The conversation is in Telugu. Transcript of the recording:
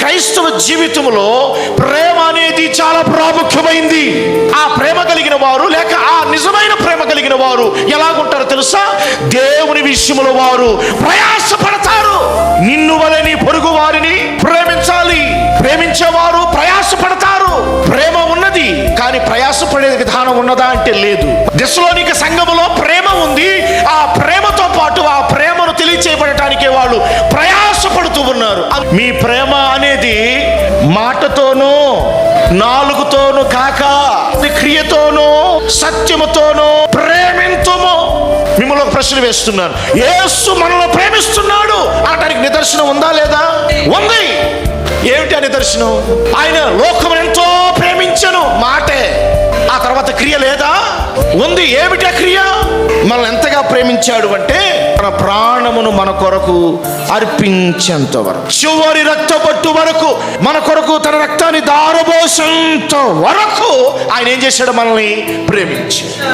క్రైస్తవ జీవితంలో ప్రేమ అనేది చాలా ప్రాముఖ్యమైంది. ఆ ప్రేమ కలిగిన వారు, లేక ఆ నిజమైన ప్రేమ కలిగిన వారు ఎలాగుంటారో తెలుసా? దేవుని విషయంలో వారు ప్రయాసపడతారు. నిన్ను వలె నీ పొరుగు వారిని ప్రేమించాలి. ప్రేమించేవారు ప్రయాసపడతారు. ప్రేమ ఉన్నది, కానీ ప్రయాసపడే విధానం ఉన్నదా అంటే లేదు. దశలోనిక సంఘములో ప్రేమ ఉంది. ఆ ప్రేమతో పాటు ఆ ప్రేమను తెలియచేయబడటానికి వాళ్ళు ప్రయాసపడుతూ ఉన్నారు. మీ ప్రేమ అనేది మాటతోనూ నాలుగుతోనూ కాక క్రియతోనూ సత్యముతోనూ ప్రేమింతుము. మిమ్మల్ని ఒక ప్రశ్న వేస్తున్నాను. యేసు మనల్ని ప్రేమిస్తున్నాడు అనడానికి నిదర్శనం ఉందా లేదా? ఉంది. ఏమిటి ఆ నిదర్శనం? ఆయన లోకం ఎంతో ప్రేమించను మాటే. ఆ తర్వాత క్రియ లేదా? ఉంది. ఏమిటి ఆ క్రియ? మనల్ని ఎంతగా ప్రేమించాడు అంటే తన ప్రాణమును మన కొరకు అర్పించేంత వరకు, చివరి రక్తపట్టు వరకు మన కొరకు తన రక్తాన్ని దారబోసేంత వరకు ఆయన ఏం చేశాడు? మనల్ని ప్రేమించాడు.